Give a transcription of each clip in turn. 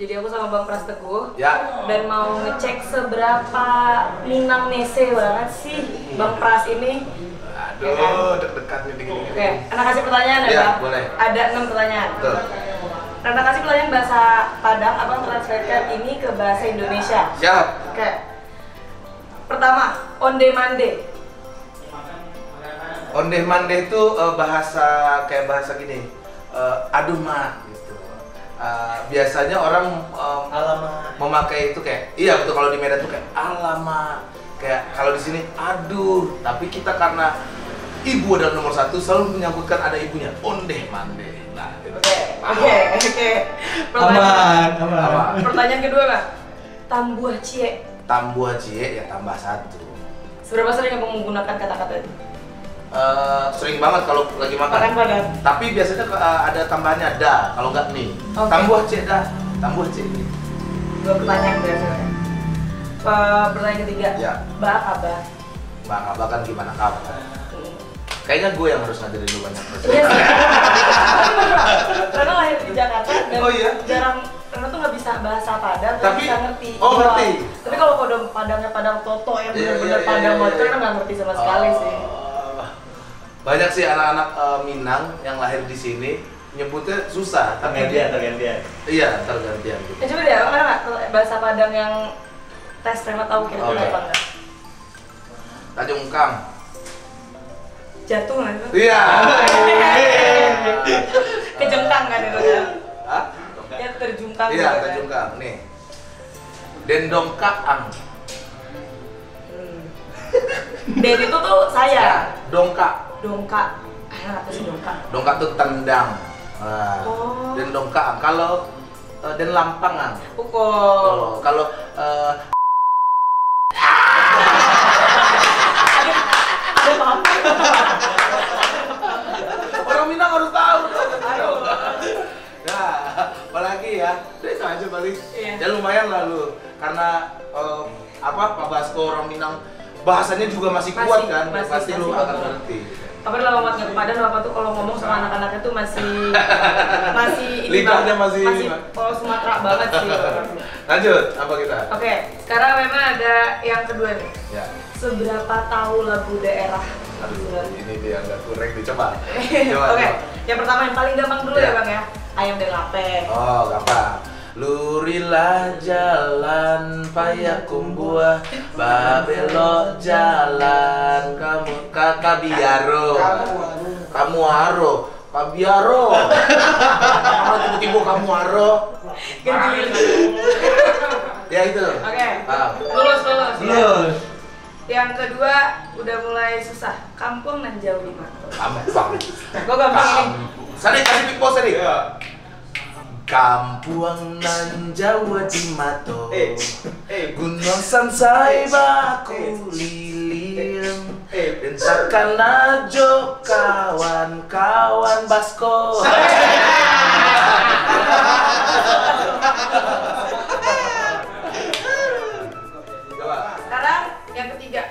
Jadi aku sama Bang Pras Teguh Ya. dan mau ngecek seberapa Minang Nese banget sih Bang Pras ini. Aduh, Ya kan? deg-degan nih dingin-dingin. Oke, anak kasih pertanyaan ya, Iya, Bang? boleh. Ada 6 pertanyaan. Betul. Anak kasih pertanyaan bahasa Padang, Abang translatekan ini ke bahasa Indonesia. Siap. Oke. Pertama, onde mande. Ondeh mandeh itu bahasa kayak bahasa gini. Aduh mak gitu. Biasanya orang Alamak. memakai itu kayak iya betul, kalau di Medan tuh kayak alamak, kayak kalau di sini aduh, tapi kita karena ibu adalah nomor satu selalu menyambutkan ada ibunya, ondeh mandeh. Nah, gitu. Oke. Aman. Pertanyaan kedua, Bang. Tambuah cie. Tambuah cie ya tambah satu. Seberapa sering Abang menggunakan kata-kata itu? Sering banget kalau lagi makan. Makan Padang. Tapi biasanya ada tambahannya da, kalau nggak nih. Oke. Tambuah cie dah, tambuah cie. 2 pertanyaan biasanya. Pertanyaan ketiga. Ya. Bak apa? Bang Abah kan gimana kabar? Kayaknya gue yang harus ngajarin lu banyak terus. Iya sih. Karena lahir di Jakarta dan Oh iya? jarang, karena tuh nggak bisa bahasa Padang, nggak Tapi- bisa ngerti. oh, ngerti. Tapi kalau Padangnya Padang Toto yang Iya, benar-benar iya, Padang iya, banget, iya. kan nggak ngerti sama sekali sih. Banyak sih anak-anak Minang yang lahir di sini nyebutnya susah, tapi Tergantian. iya tergantian gitu. Coba deh, Abang ada nggak bahasa Padang yang tes Rema tahu kira-kira Oke. apa nggak? Tanjung Kang. Jatuh nggak itu? Iya. Kejengkang kan itu kan? Hah? Ya terjungkang. Iya, gitu kan? Tanjung Kang. Nih. Dendong Kaang. Den itu tuh saya. Dongkak. Dongkak. Apa sih dongkak? Dongkak tuh tendang. Nah, Oh. Dendong Kaang. Kalau den lampangan. Pukul. Kalau Ada apa? orang Minang harus tahu dong. Nah, apalagi ya, itu aja paling. Iya. Ya lumayan lah lu, karena Pak Basko orang Minang bahasanya juga masih kuat kan, pasti lu akan bagus. ngerti. Tapi lama banget nggak ke Padang, lama tuh kalau ngomong sama anak-anaknya tuh masih ini Lidahnya banget. masih- kalau Sumatera banget sih. Lanjut, apa kita? Oke, sekarang memang ada yang kedua nih. Ya, Seberapa tahu lagu daerah? aduh, ini dia nggak kurang dicoba. Oke, yang pertama yang paling gampang dulu Ya. ya Bang ya. Ayam dan lape. Oh, gampang. Lurilah jalan payakum buah, babelok jalan kamu kabiaro. Kamu aro, kabiaro. Kalau tiba-tiba kamu aro. Ya itu. Oke, Ah. lulus. Ya. Lulus. Yang kedua udah mulai susah. Kampung nan jauh di mana? Gampang. Gue gampang ini. Sadik kasih big boss tadi. Kampung nan Jawa di Mato, Gunung Sansai baku lilin, Dentakan najo kawan-kawan Basko. Coba. Sekarang yang ketiga,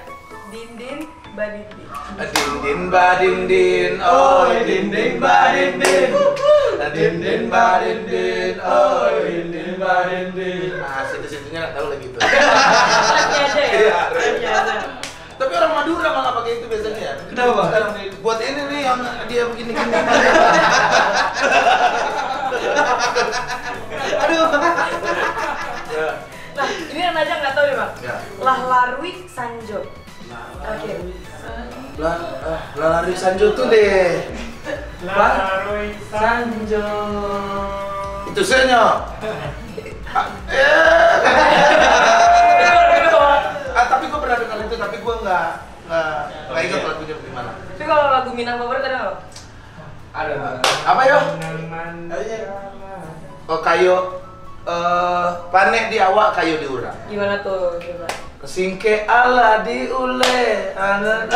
dindin badindin. Dindin badindin, oi dindin badindin. Dindin badindin, oi dindin badindin. Nah, situ-situnya nggak tahu lagi tuh. Refnya aja ya. Iya, Refnya aja. Tapi orang Madura malah pakai itu biasanya ya. Kenapa? Sekarang buat ini nih yang dia begini-gini. Aduh. Ya. Nah, ini yang aja nggak tahu deh Bang. Ya. Lah larwi sanjo. Oke. Lah lari Sanjo tuh deh. Laroi Sanjo. Itu senyum. Tapi gue pernah dengar itu, tapi gue nggak ingat lagunya gimana. Tapi kalau lagu Minang favorit ada nggak? Ada. Apa yo? Oh kayo, panek di awak kayo di urang. Gimana tuh? Coba. Singke ala di ule, ala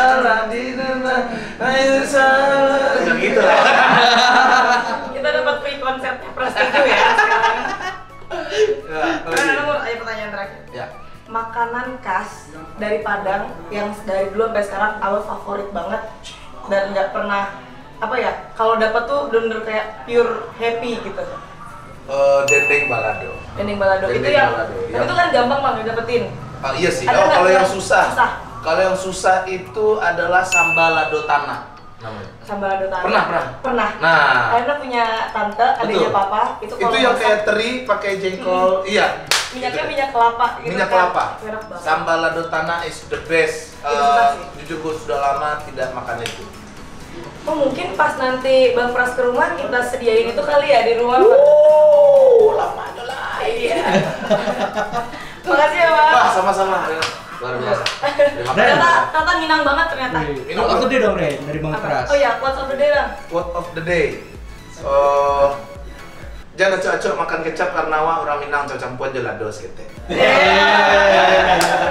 di nana, ayo salah. Yang gitu lah. Kita dapat free konsepnya Prasetyo ya sekarang. Ya, Karena mau ayo pertanyaan terakhir. ya. Makanan khas dari Padang yang dari dulu sampai sekarang Allo favorit banget dan nggak pernah apa ya, kalau dapat tuh bener-bener kayak pure happy gitu. Dendeng balado. Dendeng balado itu Dendeng yang balado, tapi yang- itu kan gampang Bang dapetin. Iya sih. Ada Oh, nggak kalau yang yang susah. susah? Kalau yang susah itu adalah sambal lado tanah namanya. Sambal lado tanah. Pernah. Pernah. Nah, Karena punya tante, adiknya betul. papa, itu itu kalau yang masak, kayak teri pakai jengkol. Iya. minyaknya Gitu. minyak kelapa gitu. Minyak kan. kelapa. Enak banget. Sambal lado tanah is the best. Itu susah sih. Jujur gue sudah lama tidak makan itu. Oh, mungkin pas nanti Bang Pras ke rumah kita sediain itu kali ya di rumah. Bang. Lamanya lah. Iya. Makasih ya, Bang. Wah, sama-sama. Luar biasa. Terima kasih. Ternyata Minang banget ternyata. Minum Aku apa? deh dong, Ren, dari Bang Apa? Pras. Oh iya, quotes of the day Bang. Quote of the day. Jangan cocok makan kecap karena orang Minang cocok pun jelados gitu. Yeah.